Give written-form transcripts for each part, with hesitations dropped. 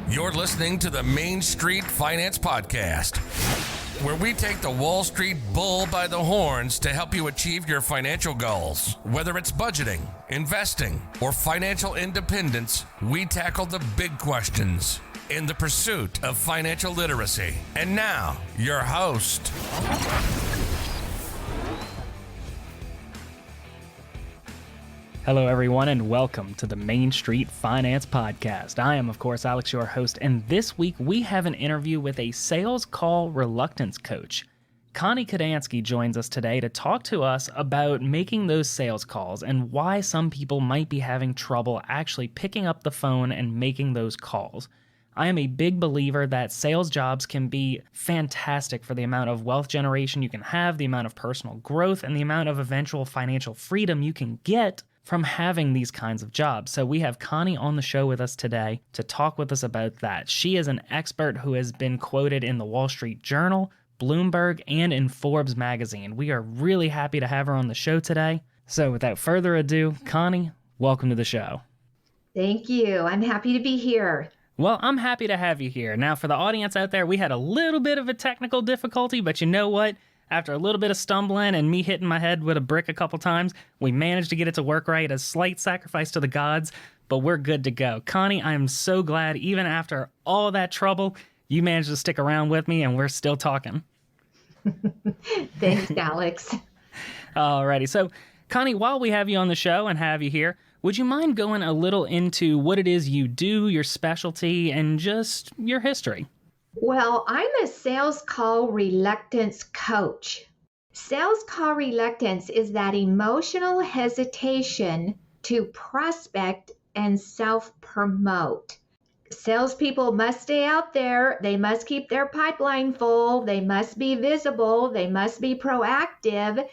You're listening to the Main Street Finance Podcast, where we take the Wall Street bull by the horns to help you achieve your financial goals. Whether it's budgeting, investing, or financial independence, we tackle the big questions in the pursuit of financial literacy. And now, your host. Hello, everyone, and welcome to the Main Street Finance Podcast. I am, of course, Alex, your host, and this week we have an interview with a sales call reluctance coach. Connie Kadansky joins us today to talk to us about making those sales calls and why some people might be having trouble actually picking up the phone and making those calls. I am a big believer that sales jobs can be fantastic for the amount of wealth generation you can have, the amount of personal growth, and the amount of eventual financial freedom you can get from having these kinds of jobs. So we have Connie on the show with us today to talk with us about that. She is an expert who has been quoted in the Wall Street Journal, Bloomberg, and in Forbes magazine. We are really happy to have her on the show today. So without further ado, Connie, welcome to the show. Thank you. I'm happy to be here. Well, I'm happy to have you here. Now, for the audience out there, we had a little bit of a technical difficulty, but you know what? After a little bit of stumbling and me hitting my head with a brick a couple times, we managed to get it to work right, a slight sacrifice to the gods, but we're good to go. Connie, I am so glad, even after all that trouble, you managed to stick around with me and we're still talking. Thanks, Alex. Alrighty, so Connie, while we have you on the show and have you here, would you mind going a little into what it is you do, your specialty, and just your history? Well, I'm a sales call reluctance coach. Sales call reluctance is that emotional hesitation to prospect and self-promote. Salespeople must stay out there. They must keep their pipeline full. They must be visible. They must be proactive.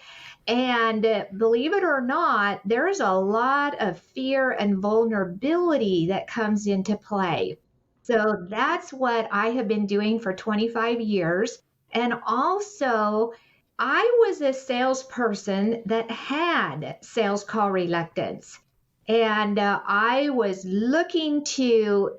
And believe it or not, there's a lot of fear and vulnerability that comes into play. So that's what I have been doing for 25 years. And also, I was a salesperson that had sales call reluctance. And I was looking to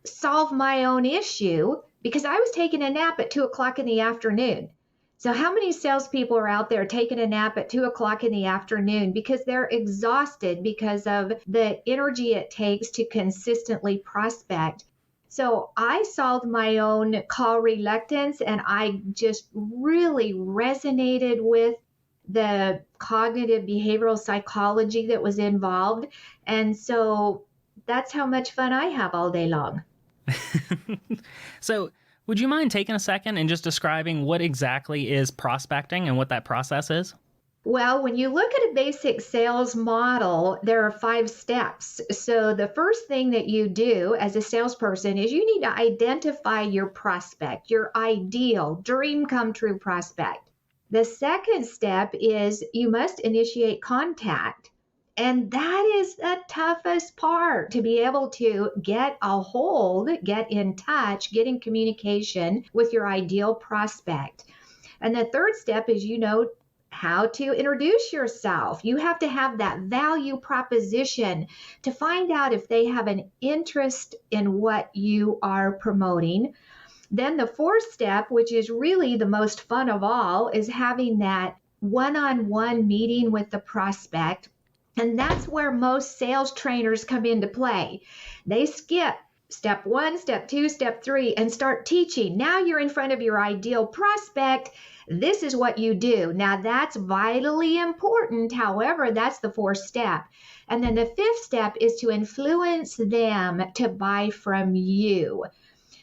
solve my own issue because I was taking a nap at 2 o'clock in the afternoon. So how many salespeople are out there taking a nap at 2 o'clock in the afternoon because they're exhausted because of the energy it takes to consistently prospect? So I solved my own call reluctance, and I just really resonated with the cognitive behavioral psychology that was involved. And so that's how much fun I have all day long. So would you mind taking a second and just describing what exactly is prospecting and what that process is? Well, when you look at a basic sales model, there are 5 steps. So the first thing that you do as a salesperson is you need to identify your prospect, your ideal dream come true prospect. The second step is you must initiate contact. And that is the toughest part, to be able to get a hold, get in touch, get in communication with your ideal prospect. And the third step is, how to introduce yourself. You have to have that value proposition to find out if they have an interest in what you are promoting. Then the fourth step, which is really the most fun of all, is having that one-on-one meeting with the prospect. And that's where most sales trainers come into play. They skip step 1, step 2, step 3, and start teaching. Now you're in front of your ideal prospect. This is what you do. Now that's vitally important. However, that's the fourth step. And then the fifth step is to influence them to buy from you.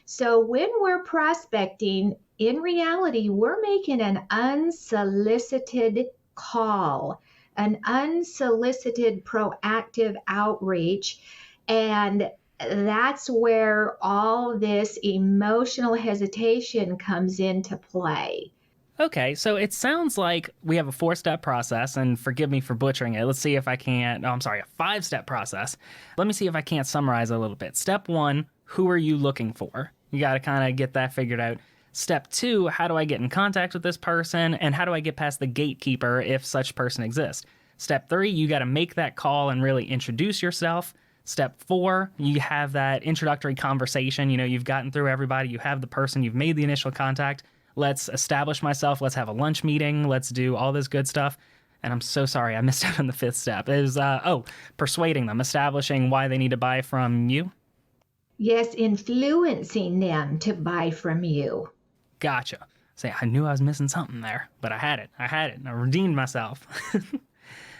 So when we're prospecting, in reality, we're making an unsolicited call, an unsolicited proactive outreach. And that's where all this emotional hesitation comes into play. Okay, so it sounds like we have a 4-step process, and forgive me for butchering it. Let's see if I can't, a 5-step process. Let me see if I can't summarize a little bit. Step 1, who are you looking for? You got to kind of get that figured out. Step 2, how do I get in contact with this person? And how do I get past the gatekeeper if such person exists? Step 3, you got to make that call and really introduce yourself. Step 4, you have that introductory conversation. You've gotten through everybody. You have the person. You've made the initial contact. Let's establish myself. Let's have a lunch meeting. Let's do all this good stuff. And I'm so sorry, I missed out on the 5th step. It was, persuading them, establishing why they need to buy from you. Yes, influencing them to buy from you. Gotcha. Say, I knew I was missing something there, but I had it. I redeemed myself.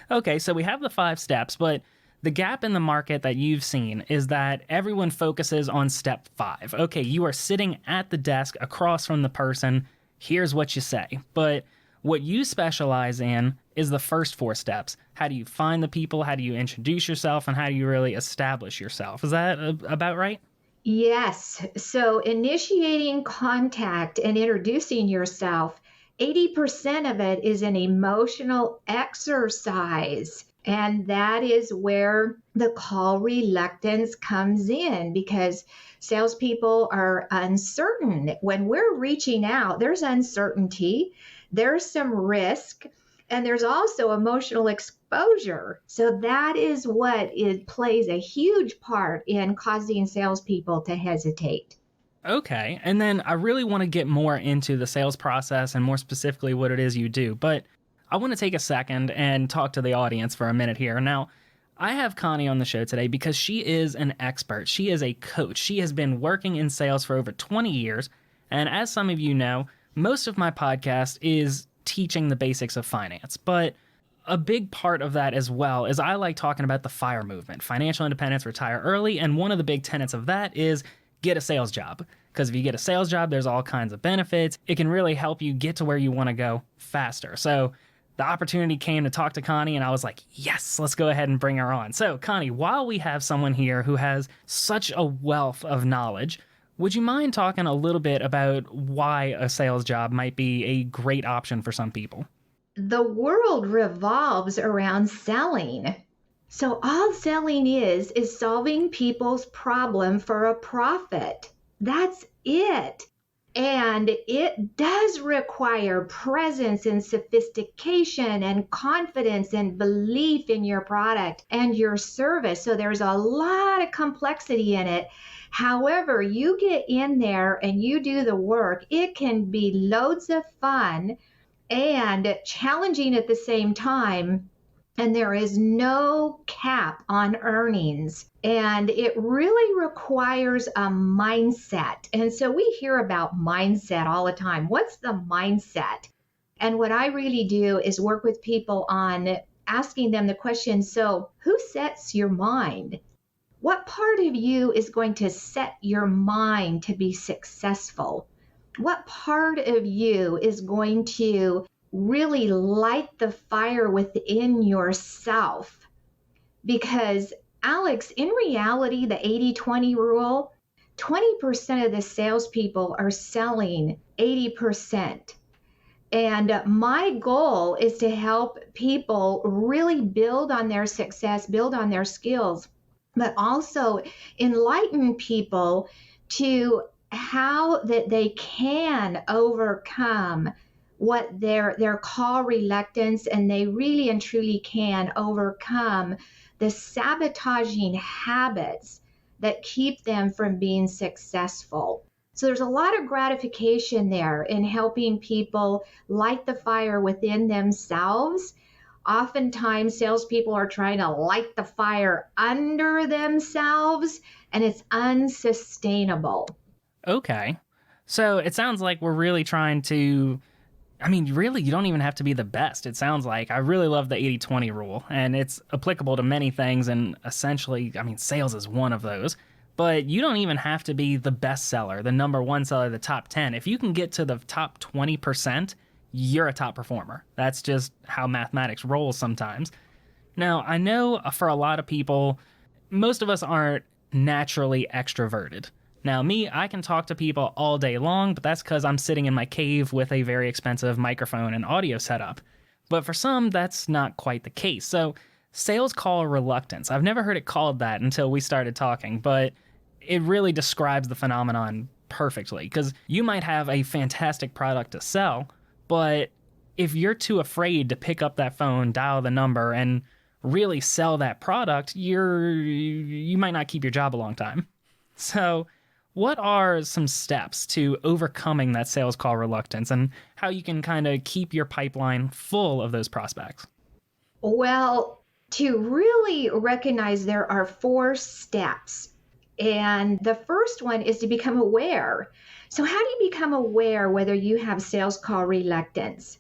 Okay, so we have the 5 steps, but the gap in the market that you've seen is that everyone focuses on step 5. Okay, you are sitting at the desk across from the person. Here's what you say. But what you specialize in is the first 4 steps. How do you find the people? How do you introduce yourself? And how do you really establish yourself? Is that about right? Yes. So initiating contact and introducing yourself, 80% of it is an emotional exercise. And that is where the call reluctance comes in, because salespeople are uncertain. When we're reaching out, there's uncertainty, there's some risk, and there's also emotional exposure. So that is what plays a huge part in causing salespeople to hesitate. Okay, and then I really want to get more into the sales process and more specifically what it is you do, but I want to take a second and talk to the audience for a minute here. Now, I have Connie on the show today because she is an expert. She is a coach. She has been working in sales for over 20 years, and as some of you know, most of my podcast is teaching the basics of finance, but a big part of that as well is I like talking about the FIRE movement, financial independence, retire early, and one of the big tenets of that is get a sales job. Because if you get a sales job, there's all kinds of benefits. It can really help you get to where you want to go faster. So the opportunity came to talk to Connie, and I was like, yes, let's go ahead and bring her on. So Connie, while we have someone here who has such a wealth of knowledge, would you mind talking a little bit about why a sales job might be a great option for some people? The world revolves around selling. So all selling is solving people's problem for a profit. That's it. And it does require presence and sophistication and confidence and belief in your product and your service. So there's a lot of complexity in it. However, you get in there and you do the work, it can be loads of fun and challenging at the same time. And there is no cap on earnings. And it really requires a mindset. And so we hear about mindset all the time. What's the mindset? And what I really do is work with people on asking them the question, so who sets your mind? What part of you is going to set your mind to be successful? What part of you is going to really light the fire within yourself? Because Alex, in reality, the 80-20 rule, 20% of the salespeople are selling 80%. And my goal is to help people really build on their success, build on their skills, but also enlighten people to how that they can overcome what their call reluctance, and they really and truly can overcome the sabotaging habits that keep them from being successful. So there's a lot of gratification there in helping people light the fire within themselves. Oftentimes, salespeople are trying to light the fire under themselves, and it's unsustainable. Okay. So it sounds like we're really trying to, really, you don't even have to be the best. It sounds like I really love the 80-20 rule, and it's applicable to many things. And essentially, sales is one of those. But you don't even have to be the best seller, the number one seller, the top 10. If you can get to the top 20%, you're a top performer. That's just how mathematics rolls sometimes. Now, I know for a lot of people, most of us aren't naturally extroverted. Now, me, I can talk to people all day long, but that's because I'm sitting in my cave with a very expensive microphone and audio setup. But for some, that's not quite the case. So, sales call reluctance. I've never heard it called that until we started talking, but it really describes the phenomenon perfectly. Because you might have a fantastic product to sell, but if you're too afraid to pick up that phone, dial the number, and really sell that product, you might not keep your job a long time. So what are some steps to overcoming that sales call reluctance and how you can kind of keep your pipeline full of those prospects? Well, to really recognize there are 4 steps. And the first one is to become aware. So, how do you become aware whether you have sales call reluctance?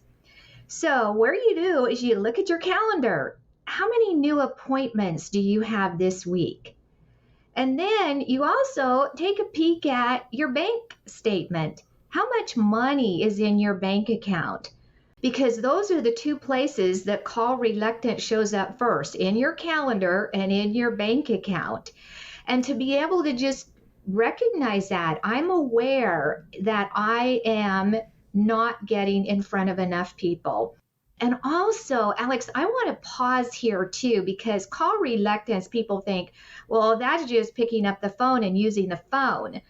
So, what you do is you look at your calendar. How many new appointments do you have this week? And then you also take a peek at your bank statement. How much money is in your bank account? Because those are the 2 places that call reluctance shows up first, in your calendar and in your bank account. And to be able to just recognize that, I'm aware that I am not getting in front of enough people. And also, Alex, I want to pause here too, because call reluctance, people think, well, that's just picking up the phone and using the phone.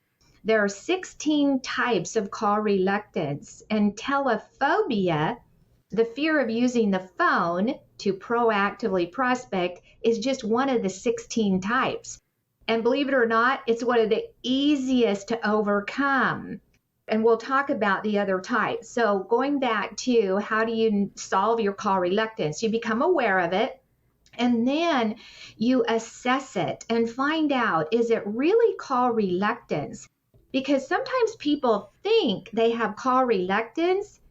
There are 16 types of call reluctance, and telephobia, the fear of using the phone to proactively prospect, is just one of the 16 types. And believe it or not, it's one of the easiest to overcome. And we'll talk about the other types. So going back to how do you solve your call reluctance? You become aware of it, and then you assess it and find out, is it really call reluctance? Because sometimes people think they have call reluctance.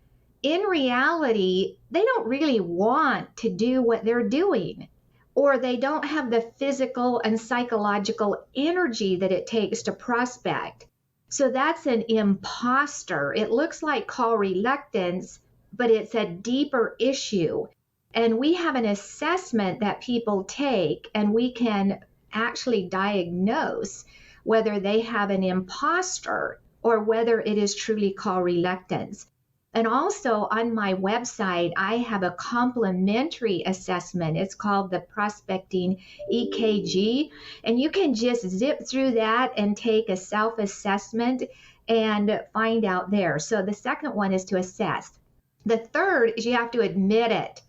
In reality, they don't really want to do what they're doing, or they don't have the physical and psychological energy that it takes to prospect. So that's an imposter. It looks like call reluctance, but it's a deeper issue. And we have an assessment that people take, and we can actually diagnose whether they have an imposter or whether it is truly call reluctance. And also on my website, I have a complimentary assessment. It's called the Prospecting EKG. And you can just zip through that and take a self-assessment and find out there. So the second one is to assess. The third is you have to admit it.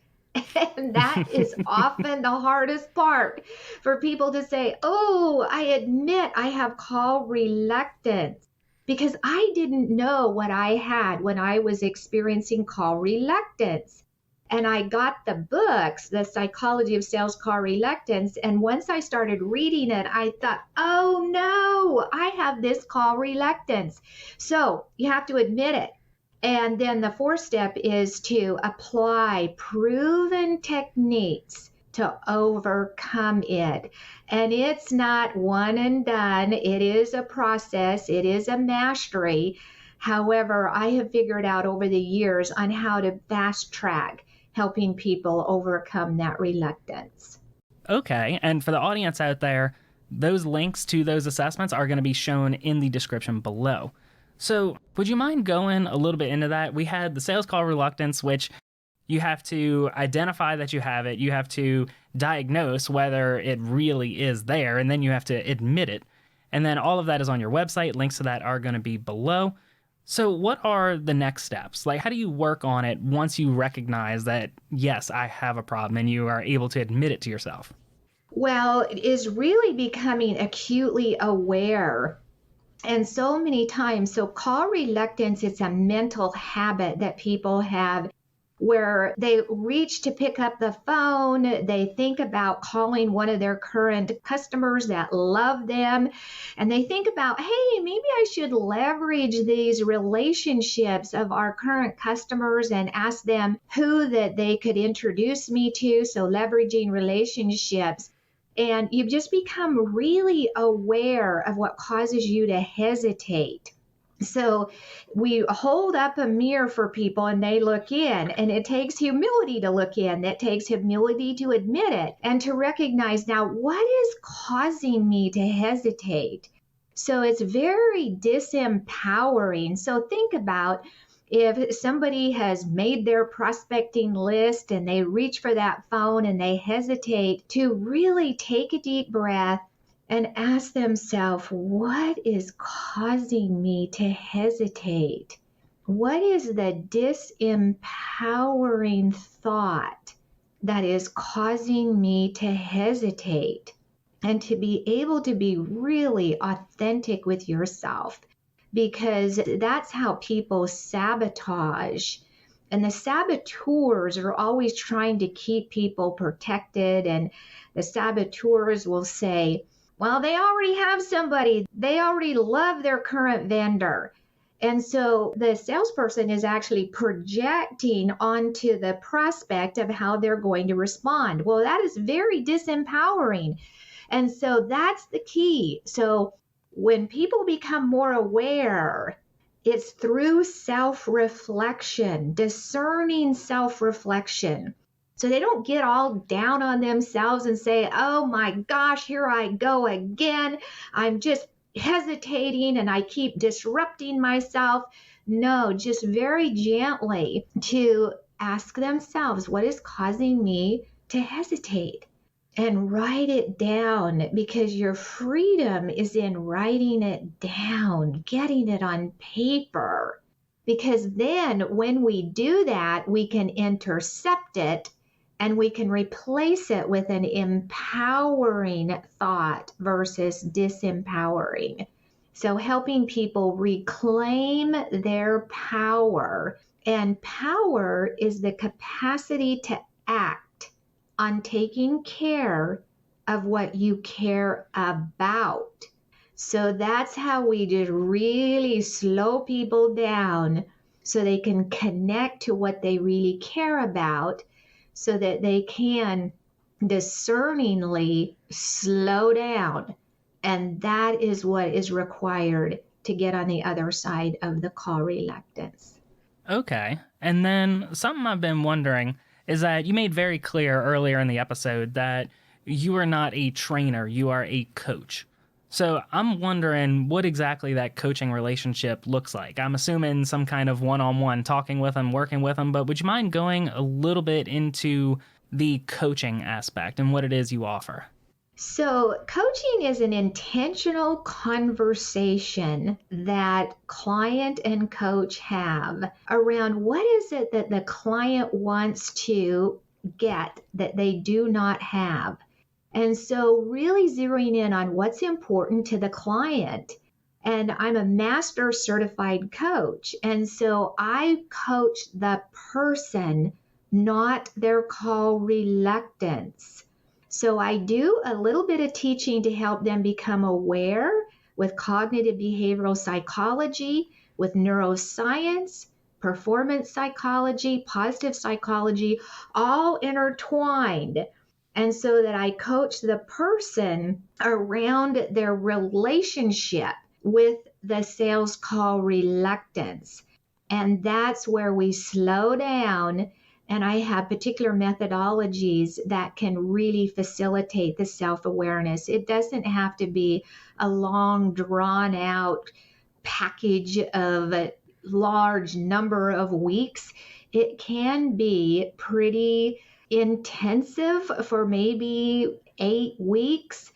And that is often the hardest part for people to say, oh, I admit I have call reluctance. Because I didn't know what I had when I was experiencing call reluctance. And I got the books, The Psychology of Sales Call Reluctance. And once I started reading it, I thought, oh no, I have this call reluctance. So you have to admit it. And then the 4th step is to apply proven techniques to overcome it. And it's not one and done. It is a process. It is a mastery. However, I have figured out over the years on how to fast track helping people overcome that reluctance. Okay. And for the audience out there, those links to those assessments are going to be shown in the description below. So would you mind going a little bit into that? We had the sales call reluctance, which you have to identify that you have it. You have to diagnose whether it really is there, and then you have to admit it. And then all of that is on your website. Links to that are going to be below. So what are the next steps? Like, how do you work on it once you recognize that, yes, I have a problem, and you are able to admit it to yourself? Well, it is really becoming acutely aware. And so many times, so call reluctance, it's a mental habit that people have, where they reach to pick up the phone, they think about calling one of their current customers that love them, and they think about, hey, maybe I should leverage these relationships of our current customers and ask them who that they could introduce me to, so leveraging relationships. And you've just become really aware of what causes you to hesitate. So we hold up a mirror for people and they look in, and it takes humility to look in. That takes humility to admit it and to recognize, now, what is causing me to hesitate? So it's very disempowering. So think about if somebody has made their prospecting list and they reach for that phone and they hesitate, to really take a deep breath and ask themselves, what is causing me to hesitate? What is the disempowering thought that is causing me to hesitate? And to be able to be really authentic with yourself, because that's how people sabotage. And the saboteurs are always trying to keep people protected. And the saboteurs will say, well, they already have somebody, they already love their current vendor. And so the salesperson is actually projecting onto the prospect of how they're going to respond. Well, that is very disempowering. And so that's the key. So when people become more aware, it's through self-reflection, discerning self-reflection. So they don't get all down on themselves and say, oh my gosh, here I go again. I'm just hesitating and I keep disrupting myself. No, just very gently to ask themselves, what is causing me to hesitate? And write it down, because your freedom is in writing it down, getting it on paper. Because then when we do that, we can intercept it and we can replace it with an empowering thought versus disempowering. So helping people reclaim their power. And power is the capacity to act on taking care of what you care about. So that's how we just really slow people down so they can connect to what they really care about, so that they can discerningly slow down. And that is what is required to get on the other side of the call reluctance. Okay. And then something I've been wondering is that you made very clear earlier in the episode that you are not a trainer, you are a coach. So I'm wondering what exactly that coaching relationship looks like. I'm assuming some kind of one-on-one, talking with them, working with them, but would you mind going a little bit into the coaching aspect and what it is you offer? So coaching is an intentional conversation that client and coach have around what is it that the client wants to get that they do not have. And so really zeroing in on what's important to the client. And I'm a master certified coach. And so I coach the person, not their call reluctance. So I do a little bit of teaching to help them become aware with cognitive behavioral psychology, with neuroscience, performance psychology, positive psychology, all intertwined. And so that I coach the person around their relationship with the sales call reluctance. And that's where we slow down. And I have particular methodologies that can really facilitate the self-awareness. It doesn't have to be a long, drawn-out package of a large number of weeks. It can be pretty intensive for maybe 8 weeks.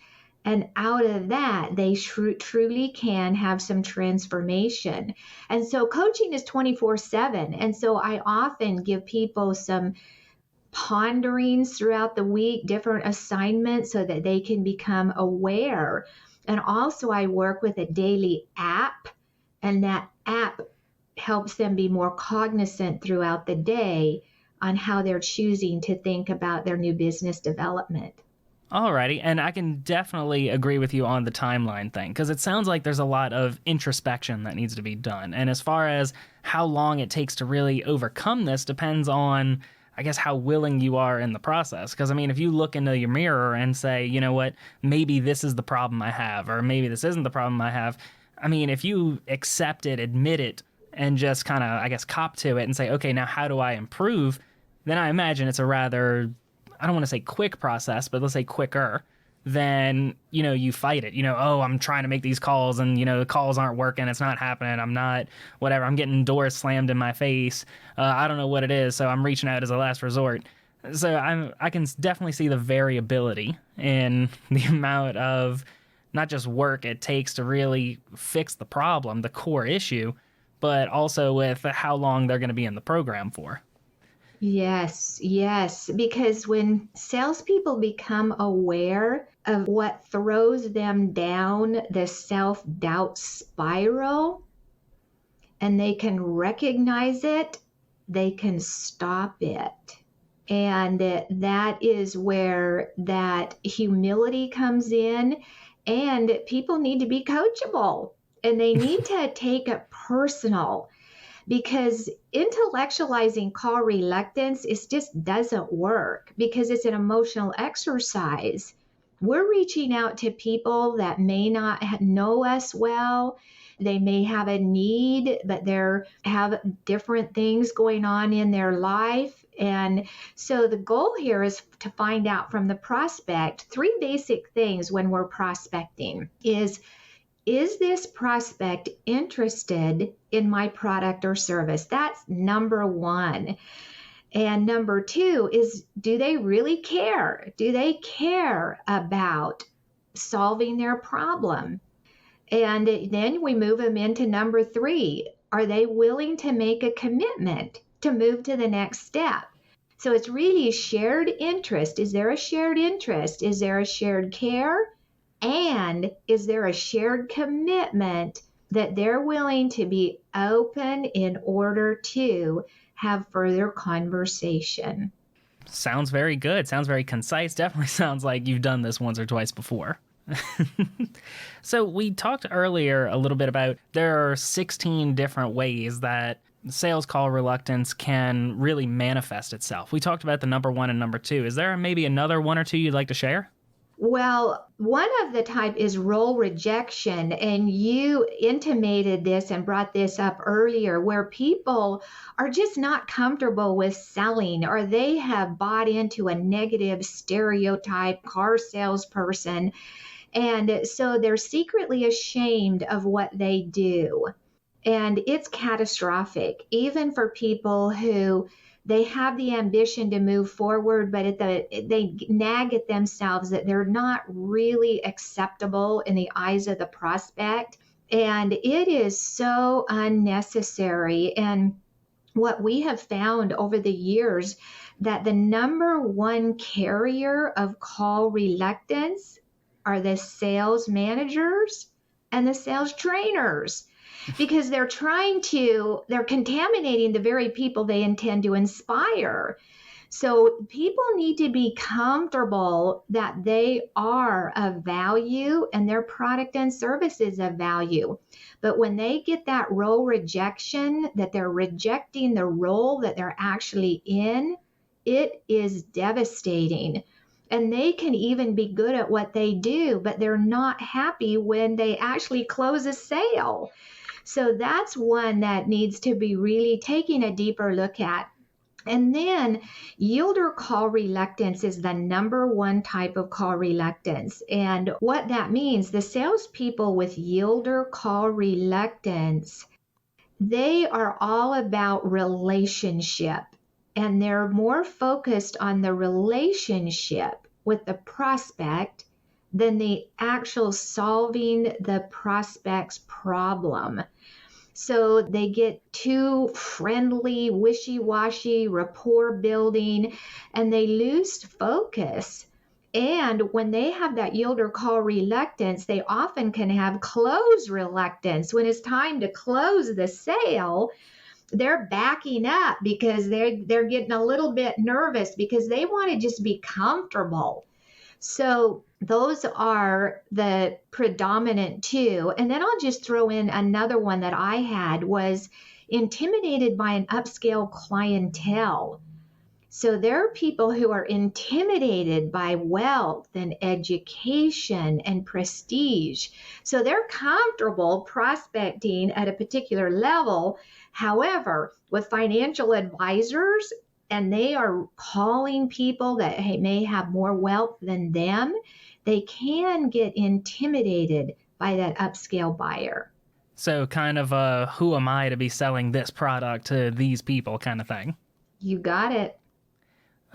And out of that, they truly can have some transformation. And so coaching is 24/7. And so I often give people some ponderings throughout the week, different assignments so that they can become aware. And also I work with a daily app, and that app helps them be more cognizant throughout the day on how they're choosing to think about their new business development. Alrighty, and I can definitely agree with you on the timeline thing, because it sounds like there's a lot of introspection that needs to be done. And as far as how long it takes to really overcome this depends on, I guess, how willing you are in the process. Because, I mean, if you look into your mirror and say, you know what, maybe this is the problem I have, or maybe this isn't the problem I have, I mean, if you accept it, admit it, and just kind of, I guess, cop to it and say, okay, now how do I improve? Then I imagine it's a rather, I don't want to say quick process, but let's say quicker than, you know, you fight it. You know, oh, I'm trying to make these calls and, you know, the calls aren't working. It's not happening. I'm not, whatever. I'm getting doors slammed in my face. I don't know what it is. So I'm reaching out as a last resort. So I can definitely see the variability in the amount of not just work it takes to really fix the problem, the core issue, but also with how long they're going to be in the program for. Yes, yes. Because when salespeople become aware of what throws them down the self-doubt spiral and they can recognize it, they can stop it. And that is where that humility comes in. And people need to be coachable and they need to take it personal, because intellectualizing call reluctance just doesn't work because it's an emotional exercise. We're reaching out to people that may not know us well. They may have a need, but they have different things going on in their life. And so the goal here is to find out from the prospect three basic things when we're prospecting is this prospect interested in my product or service? That's number one. And number two is, do they really care? Do they care about solving their problem? And then we move them into number three. Are they willing to make a commitment to move to the next step? So it's really shared interest. Is there a shared interest? Is there a shared care? And is there a shared commitment that they're willing to be open in order to have further conversation? Sounds very good. Sounds very concise. Definitely sounds like you've done this once or twice before. So we talked earlier a little bit about there are 16 different ways that sales call reluctance can really manifest itself. We talked about the number one and number two. Is there maybe another one or two you'd like to share? Well, one of the type is role rejection, and you intimated this and brought this up earlier, where people are just not comfortable with selling, or they have bought into a negative stereotype car salesperson, and so they're secretly ashamed of what they do. And it's catastrophic, even for people who they have the ambition to move forward, but they nag at themselves that they're not really acceptable in the eyes of the prospect. And it is so unnecessary. And what we have found over the years, that the number one carrier of call reluctance are the sales managers and the sales trainers, because they're contaminating the very people they intend to inspire. So people need to be comfortable that they are of value and their product and service is of value. But when they get that role rejection, that they're rejecting the role that they're actually in, it is devastating. And they can even be good at what they do, but they're not happy when they actually close a sale. So that's one that needs to be really taking a deeper look at. And then yielder call reluctance is the number one type of call reluctance. And what that means, the salespeople with yielder call reluctance, they are all about relationship. And they're more focused on the relationship with the prospect than the actual solving the prospect's problem. So they get too friendly, wishy-washy, rapport building, and they lose focus. And when they have that yielder call reluctance, they often can have close reluctance. When it's time to close the sale, they're backing up because they're getting a little bit nervous because they want to just be comfortable. So those are the predominant two. And then I'll just throw in another one that I had was intimidated by an upscale clientele. So there are people who are intimidated by wealth and education and prestige. So they're comfortable prospecting at a particular level. However, with financial advisors, and they are calling people that may have more wealth than them, they can get intimidated by that upscale buyer. So kind of a who am I to be selling this product to these people kind of thing. You got it.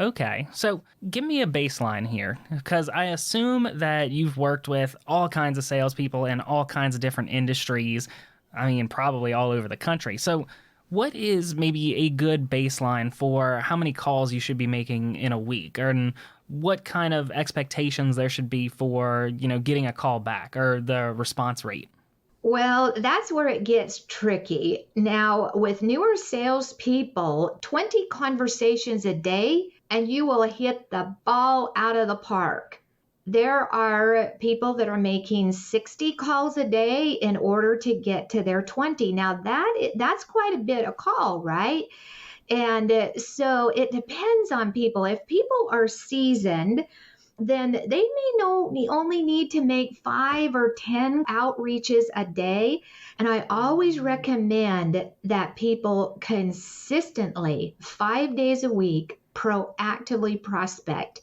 Okay, so give me a baseline here, because I assume that you've worked with all kinds of salespeople in all kinds of different industries. I mean, probably all over the country. So What is maybe a good baseline for how many calls you should be making in a week? And what kind of expectations there should be for, getting a call back or the response rate? Well, that's where it gets tricky. Now, with newer salespeople, 20 conversations a day, and you will hit the ball out of the park. There are people that are making 60 calls a day in order to get to their 20. Now, that's quite a bit of call, right? And so it depends on people. If people are seasoned, then they only need to make 5 or 10 outreaches a day. And I always recommend that people consistently, 5 days a week, proactively prospect.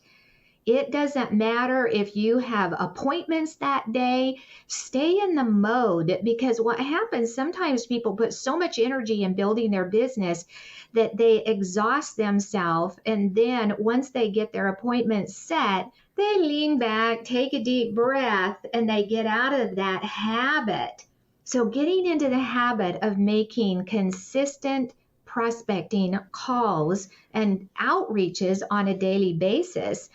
It doesn't matter if you have appointments that day, stay in the mode, because what happens, sometimes people put so much energy in building their business that they exhaust themselves. And then once they get their appointment set, they lean back, take a deep breath, and they get out of that habit. So getting into the habit of making consistent prospecting calls and outreaches on a daily basis.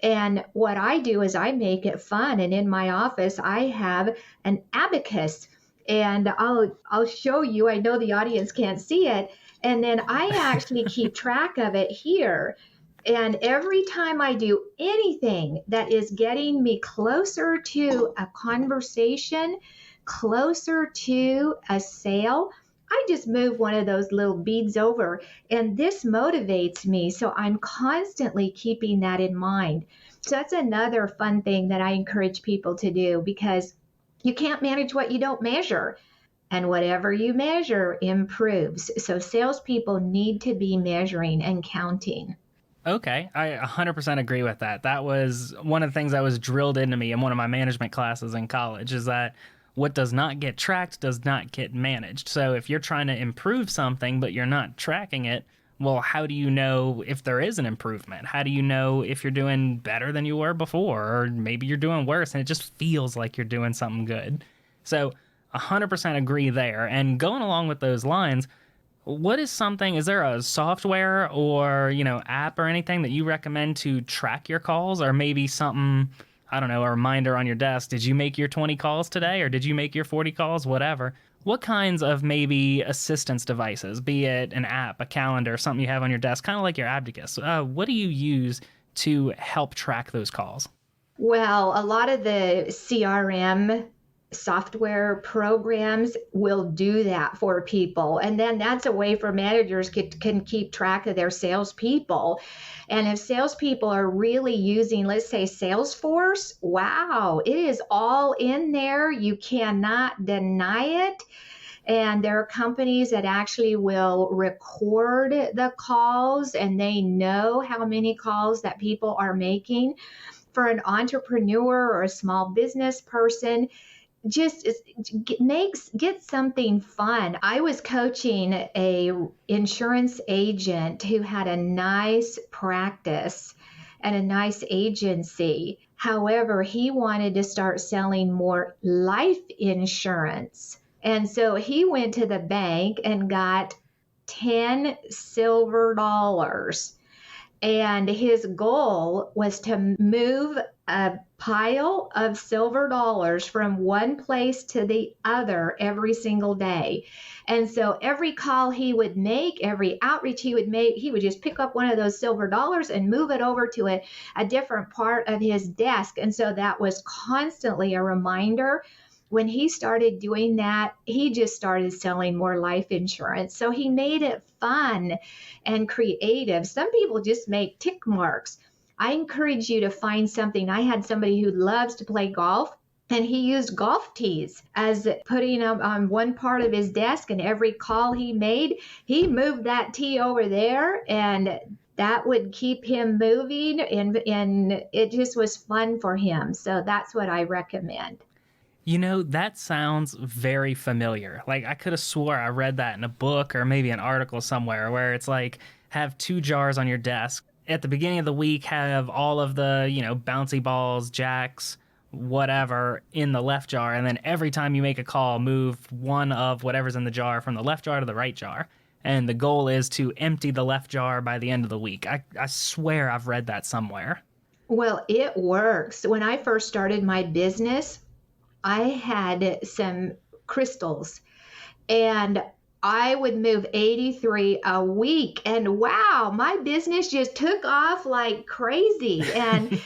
And what I do is I make it fun. And in my office, I have an abacus, and I'll show you. I know the audience can't see it. And then I actually keep track of it here. And every time I do anything that is getting me closer to a conversation, closer to a sale, I just move one of those little beads over, and this motivates me. So I'm constantly keeping that in mind. So that's another fun thing that I encourage people to do, because you can't manage what you don't measure. And whatever you measure improves. So salespeople need to be measuring and counting. Okay, I 100% agree with that. That was one of the things that was drilled into me in one of my management classes in college, is that what does not get tracked does not get managed. So if you're trying to improve something, but you're not tracking it, well, how do you know if there is an improvement? How do you know if you're doing better than you were before? Or maybe you're doing worse and it just feels like you're doing something good. So 100% agree there. And going along with those lines, is there a software or, app or anything that you recommend to track your calls, or maybe something, I don't know, a reminder on your desk? Did you make your 20 calls today, or did you make your 40 calls? Whatever. What kinds of maybe assistance devices, be it an app, a calendar, something you have on your desk, kind of like your abacus, what do you use to help track those calls? Well, a lot of the CRM software programs will do that for people. And then that's a way for managers can keep track of their salespeople. And if salespeople are really using, let's say, Salesforce, wow, it is all in there. You cannot deny it. And there are companies that actually will record the calls, and they know how many calls that people are making. For an entrepreneur or a small business person, just get something fun. I was coaching a insurance agent who had a nice practice and a nice agency. However, he wanted to start selling more life insurance. And so he went to the bank and got 10 silver dollars. And his goal was to move a pile of silver dollars from one place to the other every single day. And so every call he would make, every outreach he would make, he would just pick up one of those silver dollars and move it over to a different part of his desk. And so that was constantly a reminder. When he started doing that, he just started selling more life insurance. So he made it fun and creative. Some people just make tick marks. I encourage you to find something. I had somebody who loves to play golf, and he used golf tees as putting them on one part of his desk, and every call he made, he moved that tee over there, and that would keep him moving, and it just was fun for him. So that's what I recommend. That sounds very familiar. Like, I could have swore I read that in a book or maybe an article somewhere, where it's like, have 2 jars on your desk. At the beginning of the week, have all of the, bouncy balls, jacks, whatever in the left jar. And then every time you make a call, move one of whatever's in the jar from the left jar to the right jar. and the goal is to empty the left jar by the end of the week. I swear I've read that somewhere. Well, it works. When I first started my business, I had some crystals, and I would move 83 a week, and wow, my business just took off like crazy. And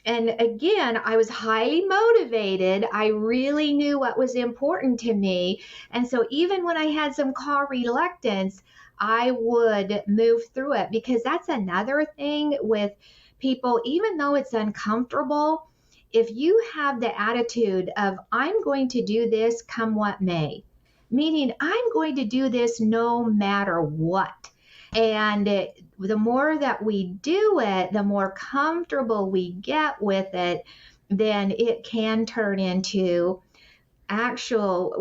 and again, I was highly motivated. I really knew what was important to me. And so even when I had some call reluctance, I would move through it, because that's another thing with people, even though it's uncomfortable, if you have the attitude of, I'm going to do this come what may, meaning I'm going to do this no matter what. And the more that we do it, the more comfortable we get with it, then it can turn into actual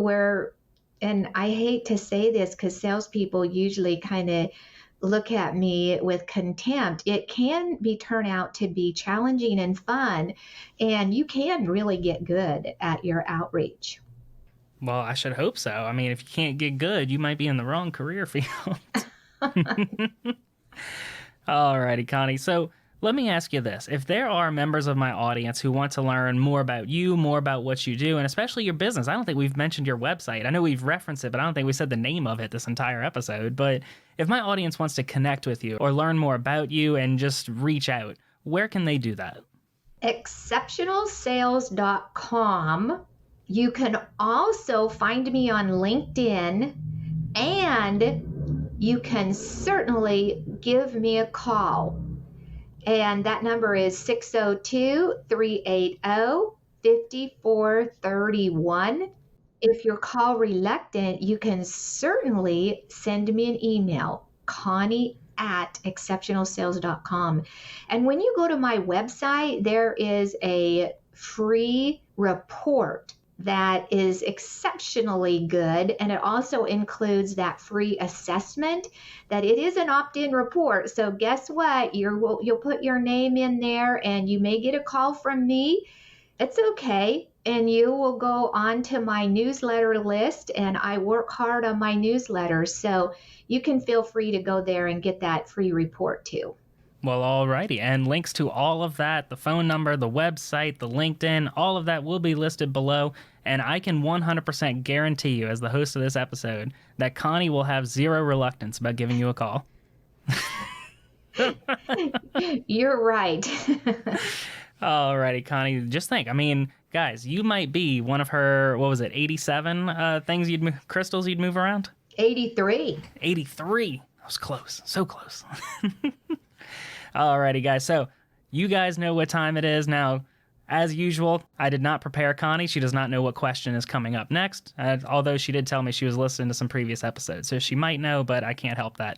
and I hate to say this because salespeople usually kind of look at me with contempt. It can turn out to be challenging and fun, and you can really get good at your outreach. Well, I should hope so. I mean, if you can't get good, you might be in the wrong career field. Alrighty, Connie. So let me ask you this. If there are members of my audience who want to learn more about you, more about what you do, and especially your business, I don't think we've mentioned your website. I know we've referenced it, but I don't think we said the name of it this entire episode. But if my audience wants to connect with you or learn more about you and just reach out, where can they do that? Exceptionalsales.com. You can also find me on LinkedIn, and you can certainly give me a call. And that number is 602-380-5431. If you're call reluctant, you can certainly send me an email, Connie@exceptionalsales.com. And when you go to my website, there is a free report that is exceptionally good, and it also includes that free assessment. That it is an opt-in report, so guess what, you'll put your name in there and you may get a call from me. It's okay, and you will go on to my newsletter list, and I work hard on my newsletters, so you can feel free to go there and get that free report too. Well, alrighty, and links to all of that, the phone number, the website, the LinkedIn, all of that will be listed below, and I can 100% guarantee you, as the host of this episode, that Connie will have zero reluctance about giving you a call. You're right. Alrighty, Connie, just think, I mean, guys, you might be one of her, 87 crystals you'd move around? 83. 83. That was close, so close. Alrighty, guys. So you guys know what time it is now. As usual, I did not prepare Connie. She does not know what question is coming up next, although she did tell me she was listening to some previous episodes, so she might know, but I can't help that.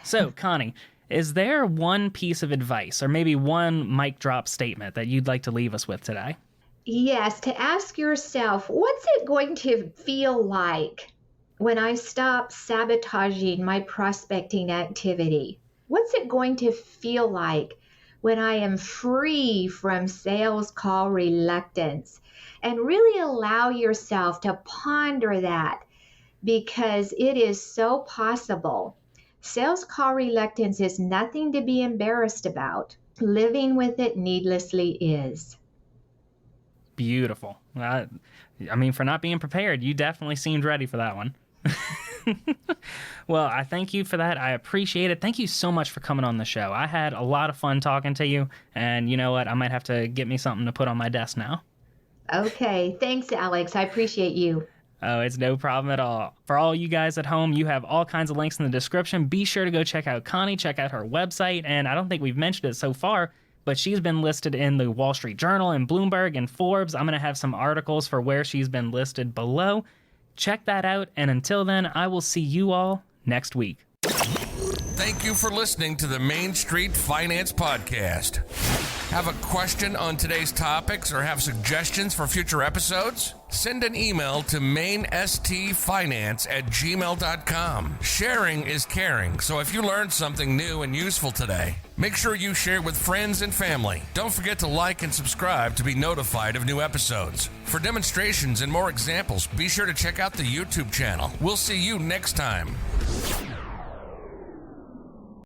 So, Connie, is there one piece of advice or maybe one mic drop statement that you'd like to leave us with today? Yes, to ask yourself, what's it going to feel like when I stop sabotaging my prospecting activity? What's it going to feel like when I am free from sales call reluctance? And really allow yourself to ponder that, because it is so possible. Sales call reluctance is nothing to be embarrassed about. Living with it needlessly is. Beautiful. I mean, for not being prepared, you definitely seemed ready for that one. Well, I thank you for that. I appreciate it. Thank you so much for coming on the show. I had a lot of fun talking to you, and you know what? I might have to get me something to put on my desk now. Okay. Thanks, Alex. I appreciate you. Oh, it's no problem at all. For all you guys at home, you have all kinds of links in the description. Be sure to go check out Connie, check out her website, and I don't think we've mentioned it so far, but she's been listed in the Wall Street Journal and Bloomberg and Forbes. I'm going to have some articles for where she's been listed below. Check that out, and until then, I will see you all next week. Thank you for listening to the Main Street Finance Podcast. Have a question on today's topics or have suggestions for future episodes? Send an email to mainstfinance@gmail.com. Sharing is caring, so if you learned something new and useful today, Make sure you share with friends and family. Don't forget to like and subscribe to be notified of new episodes. For demonstrations and more examples, be sure to check out the YouTube channel. We'll see you next time.